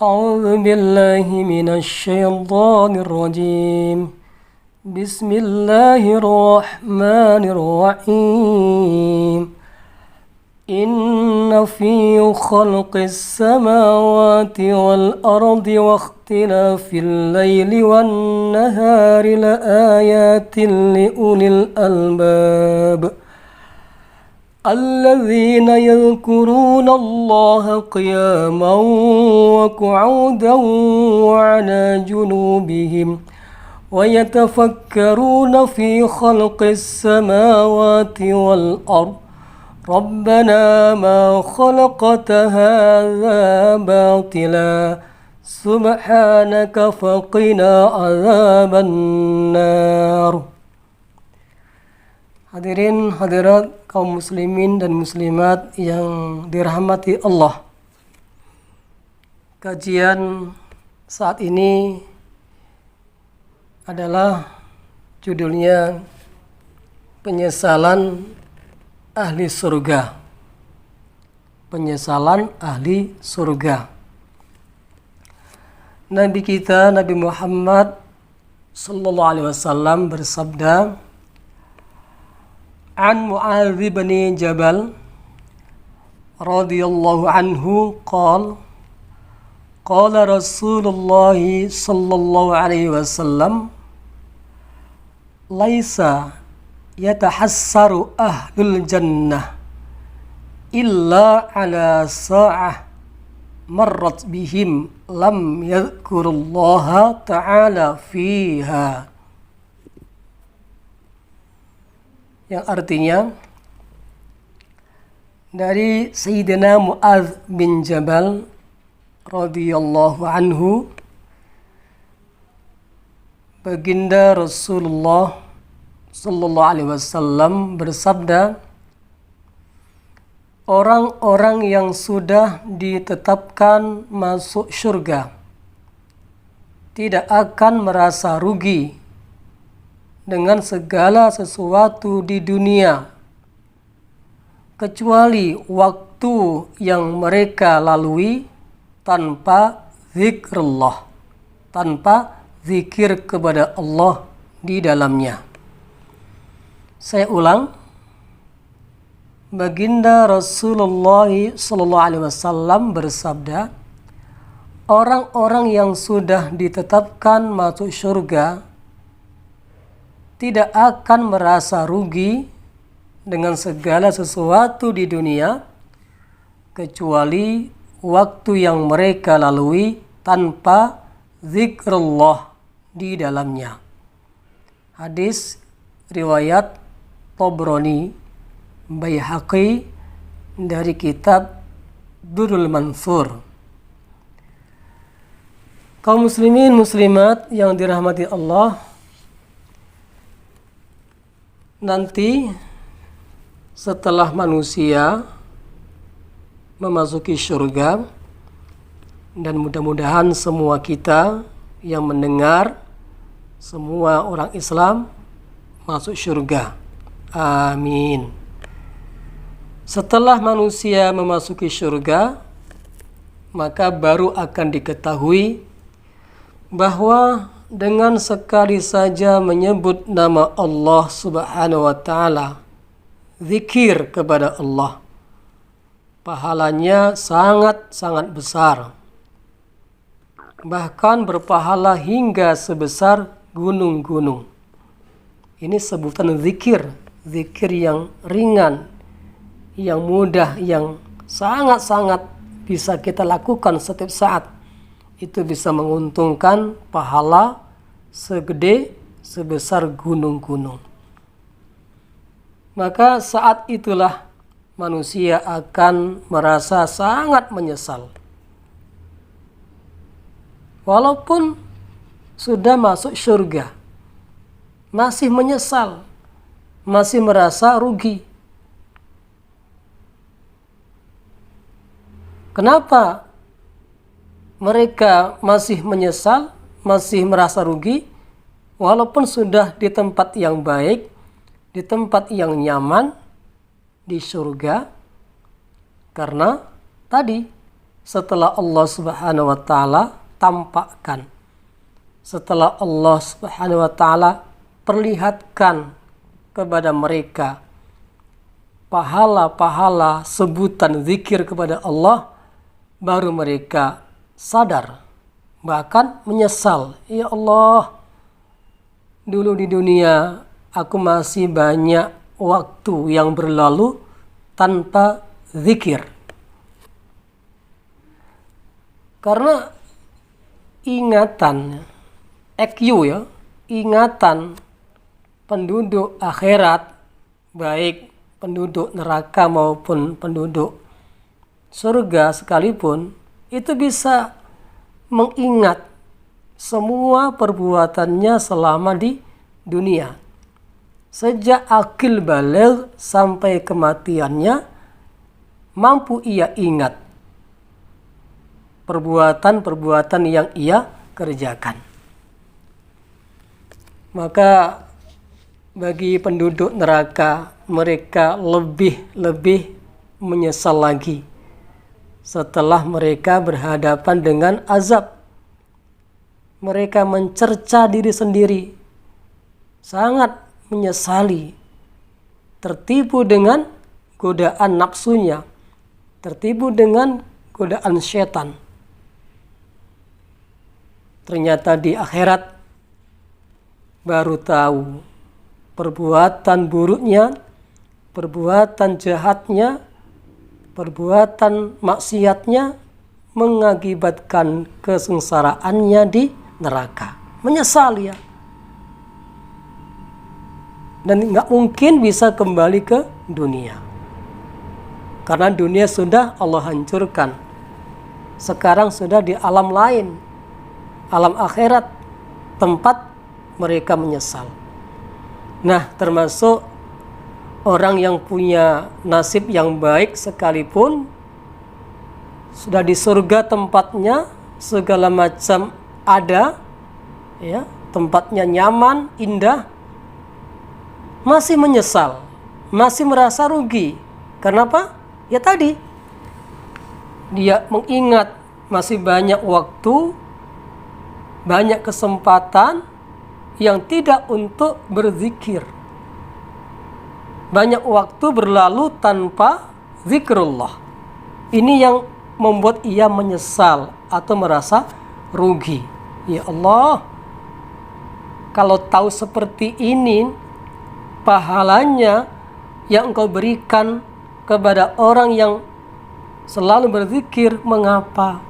أعوذ بالله من الشيطان الرجيم بسم الله الرحمن الرحيم إن في خلق السماوات والأرض واختلاف الليل والنهار لآيات لأولي الألباب الذين يذكرون الله قياما وقعودا وعلى جنوبهم ويتفكرون في خلق السماوات والأرض ربنا ما خلقت هذا باطلا سبحانك فقنا عذاب النار. Hadirin hadirat kaum muslimin dan muslimat yang dirahmati Allah. Kajian saat ini adalah judulnya penyesalan ahli surga. Penyesalan ahli surga. Nabi kita Nabi Muhammad sallallahu alaihi wasallam bersabda, An Mu'adz bin Jabal radhiyallahu anhu qala Rasulullah sallallahu alaihi wasallam laisa yatahassaru ahlul jannah illa ala sa'ah marrat bihim lam yadhkurullaha ta'ala fiha, yang artinya dari Sayyidina Mu'adz bin Jabal radhiyallahu anhu, baginda Rasulullah sallallahu alaihi wasallam bersabda, orang-orang yang sudah ditetapkan masuk surga tidak akan merasa rugi dengan segala sesuatu di dunia kecuali waktu yang mereka lalui tanpa zikrullah, tanpa zikir kepada Allah di dalamnya. Saya ulang, baginda Rasulullah sallallahu alaihi wasallam bersabda, orang-orang yang sudah ditetapkan masuk surga tidak akan merasa rugi dengan segala sesuatu di dunia kecuali waktu yang mereka lalui tanpa zikrullah di dalamnya. Hadis riwayat Tabrani, Baihaqi dari kitab Durrul Mansur. Kaum muslimin muslimat yang dirahmati Allah, nanti setelah manusia memasuki surga, dan mudah-mudahan semua kita yang mendengar, semua orang Islam masuk surga. Amin. Setelah manusia memasuki surga, maka baru akan diketahui bahwa dengan sekali saja menyebut nama Allah Subhanahu wa ta'ala, zikir kepada Allah, pahalanya sangat-sangat besar. Bahkan berpahala hingga sebesar gunung-gunung. Ini sebutan zikir, zikir yang ringan, yang mudah, yang sangat-sangat bisa kita lakukan setiap saat. Itu bisa menguntungkan pahala sebesar gunung-gunung. Maka saat itulah manusia akan merasa sangat menyesal. Walaupun sudah masuk surga, masih menyesal, masih merasa rugi. Kenapa mereka masih menyesal, masih merasa rugi, walaupun sudah di tempat yang baik, di tempat yang nyaman, di surga? Karena tadi setelah Allah Subhanahu wa taala tampakkan, setelah Allah Subhanahu wa taala perlihatkan kepada mereka pahala-pahala sebutan zikir kepada Allah, baru mereka sadar, bahkan menyesal. Ya Allah, dulu di dunia aku masih banyak waktu yang berlalu tanpa zikir. Karena ingatan EQ ya, ingatan penduduk akhirat, baik penduduk neraka maupun penduduk surga sekalipun, itu bisa mengingat semua perbuatannya selama di dunia. Sejak akil baligh sampai kematiannya, mampu ia ingat perbuatan-perbuatan yang ia kerjakan. Maka bagi penduduk neraka, mereka lebih menyesal lagi setelah mereka berhadapan dengan azab. Mereka mencerca diri sendiri, sangat menyesali, tertipu dengan godaan nafsunya, tertipu dengan godaan setan. Ternyata di akhirat baru tahu perbuatan buruknya, perbuatan jahatnya, perbuatan maksiatnya mengakibatkan kesengsaraannya di neraka. Menyesal ya. Dan nggak mungkin bisa kembali ke dunia. Karena dunia sudah Allah hancurkan. Sekarang sudah di alam lain, alam akhirat, tempat mereka menyesal. Nah, termasuk orang yang punya nasib yang baik sekalipun, sudah di surga tempatnya, segala macam ada, ya, tempatnya nyaman, indah, masih menyesal, masih merasa rugi. Kenapa? Ya tadi, dia mengingat masih banyak waktu, banyak kesempatan yang tidak untuk berzikir. Banyak waktu berlalu tanpa zikrullah. Ini yang membuat ia menyesal atau merasa rugi. Ya Allah, kalau tahu seperti ini pahalanya yang Engkau berikan kepada orang yang selalu berzikir, mengapa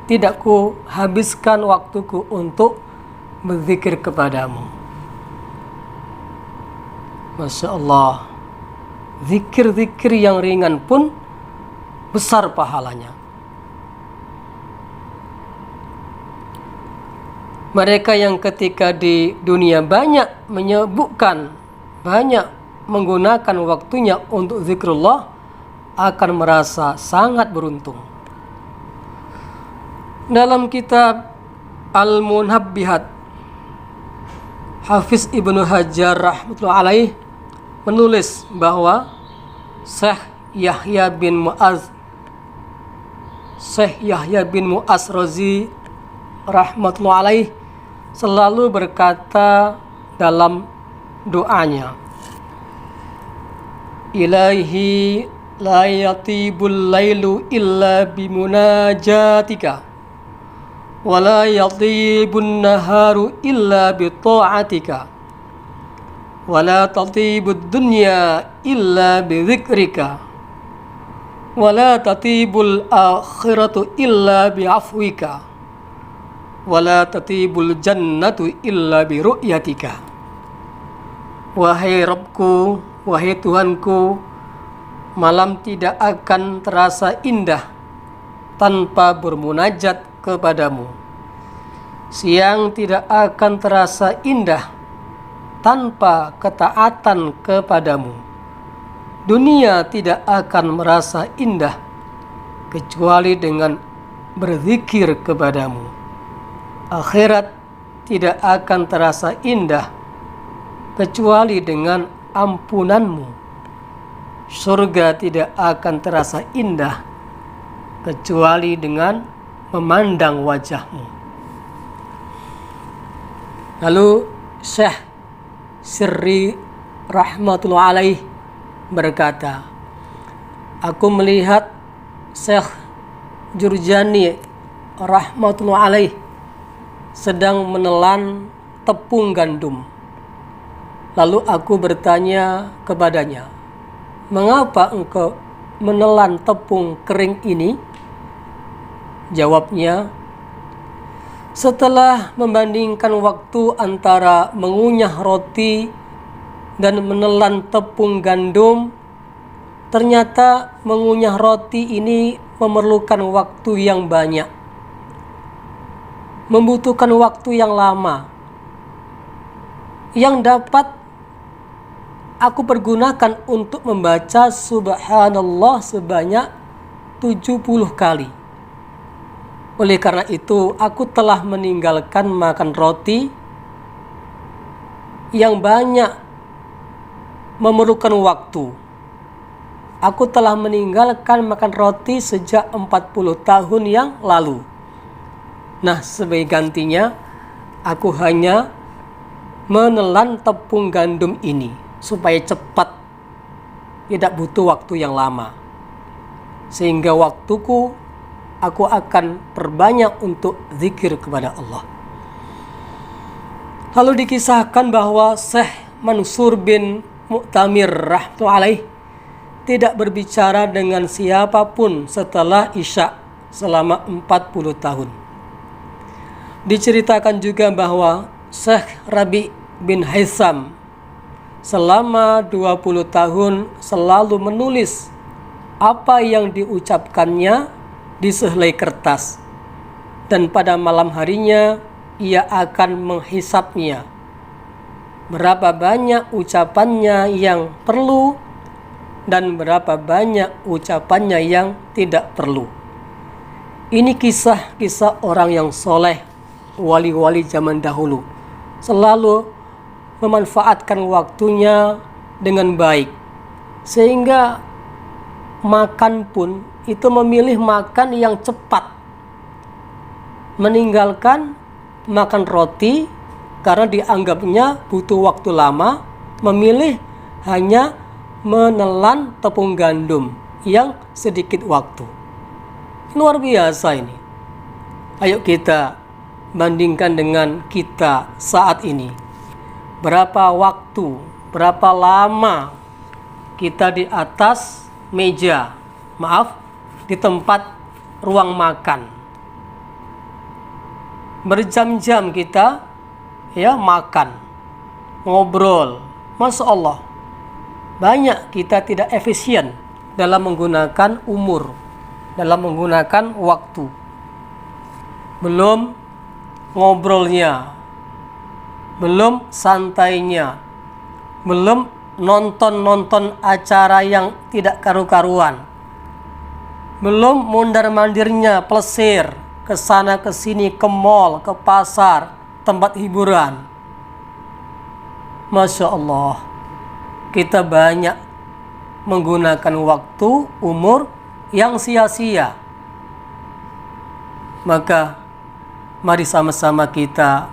tidak ku habiskan waktuku untuk berzikir kepadamu? Masya Allah, zikir-zikir yang ringan pun besar pahalanya. Mereka yang ketika di dunia banyak menyebutkan, banyak menggunakan waktunya untuk zikrullah, akan merasa sangat beruntung. Dalam kitab Al-Munabbihat, Hafiz Ibnu Hajar rahmatullahi alaih menulis bahwa Syekh Yahya bin Mu'az Razi rahmatullahi alaih selalu berkata dalam doanya, Ilahi la yatibul lailu illa bimunajatika wa la yatibun naharu illa bita'atika wa la tatibud dunya illa bidzikrika wa la tatibul akhiratu illa bi'afwika wa la tatibul jannatu illa biru'yatika. Wahai Rabbku, wahai Tuhanku, malam tidak akan terasa indah tanpa bermunajat kepadamu. Siang tidak akan terasa indah tanpa ketaatan kepadamu. Dunia tidak akan merasa indah kecuali dengan berzikir kepadamu. Akhirat tidak akan terasa indah kecuali dengan ampunanmu. Surga tidak akan terasa indah kecuali dengan memandang wajahmu. Lalu Syekh Sirri rahmatullah alaih berkata, aku melihat Syekh Jurjani rahmatullah alaih sedang menelan tepung gandum. Lalu aku bertanya kepadanya, mengapa engkau menelan tepung kering ini? Jawabnya, setelah membandingkan waktu antara mengunyah roti dan menelan tepung gandum, ternyata mengunyah roti ini memerlukan waktu yang banyak, membutuhkan waktu yang lama, yang dapat aku pergunakan untuk membaca subhanallah sebanyak 70 kali. Oleh karena itu, aku telah meninggalkan makan roti yang banyak memerlukan waktu. Aku telah meninggalkan makan roti sejak 40 tahun yang lalu. Nah, sebagai gantinya, aku hanya menelan tepung gandum ini supaya cepat, tidak butuh waktu yang lama. Sehingga waktuku aku akan perbanyak untuk zikir kepada Allah. Lalu dikisahkan bahwa Syekh Mansur bin Mu'tamir rahmatullahi alaih tidak berbicara dengan siapapun setelah Isya selama 40 tahun. Diceritakan juga bahwa Syekh Rabi bin Haitham selama 20 tahun selalu menulis apa yang diucapkannya di sehelai kertas, dan pada malam harinya ia akan menghisapnya, berapa banyak ucapannya yang perlu dan berapa banyak ucapannya yang tidak perlu. Ini kisah-kisah orang yang soleh, wali-wali zaman dahulu, selalu memanfaatkan waktunya dengan baik, sehingga makan pun itu memilih makan yang cepat, meninggalkan makan roti karena dianggapnya butuh waktu lama, memilih hanya menelan tepung gandum yang sedikit waktu. Luar biasa ini. Ayo kita bandingkan dengan kita saat ini. Berapa waktu, berapa lama kita di atas meja, di tempat ruang makan. Berjam-jam kita makan, ngobrol. Masya Allah, banyak kita tidak efisien dalam menggunakan umur, dalam menggunakan waktu. Belum ngobrolnya, belum santainya, belum nonton-nonton acara yang tidak karu-karuan, belum mondar-mandirnya plesir ke sana ke sini, ke mall, ke pasar, tempat hiburan. Masya Allah, kita banyak menggunakan waktu, umur yang sia-sia. Maka mari sama-sama kita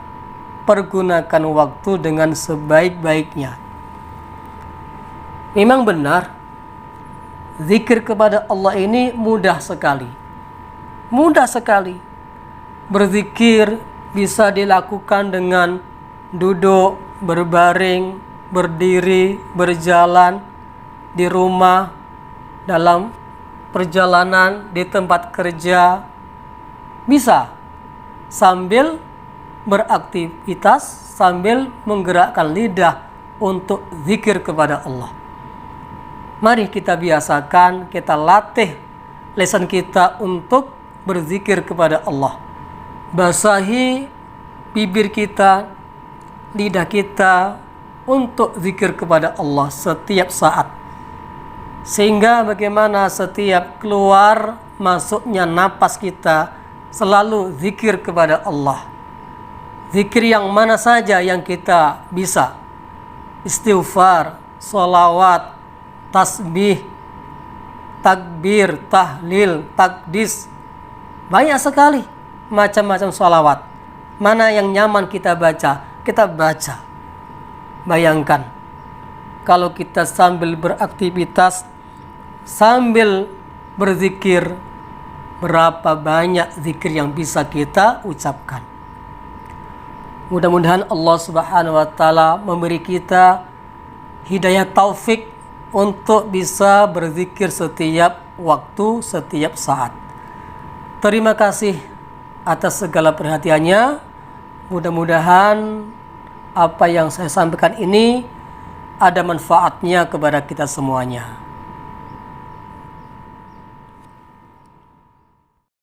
pergunakan waktu dengan sebaik-baiknya. Memang benar, zikir kepada Allah ini mudah sekali. Mudah sekali. Berzikir bisa dilakukan dengan duduk, berbaring, berdiri, berjalan, di rumah, dalam perjalanan, di tempat kerja. Bisa sambil beraktivitas, sambil menggerakkan lidah untuk zikir kepada Allah. Mari kita biasakan, kita latih lisan kita untuk berzikir kepada Allah. Basahi bibir kita, lidah kita untuk zikir kepada Allah setiap saat. Sehingga bagaimana setiap keluar masuknya napas kita selalu zikir kepada Allah. Zikir yang mana saja yang kita bisa. Istighfar, sholawat, tasbih, takbir, tahlil, takdis. Banyak sekali macam-macam sholawat. Mana yang nyaman kita baca, kita baca. Bayangkan, kalau kita sambil beraktivitas, sambil berzikir, berapa banyak zikir yang bisa kita ucapkan. Mudah-mudahan Allah Subhanahu wa Ta'ala memberi kita hidayah taufik untuk bisa berzikir setiap waktu, setiap saat. Terima kasih atas segala perhatiannya. Mudah-mudahan apa yang saya sampaikan ini ada manfaatnya kepada kita semuanya.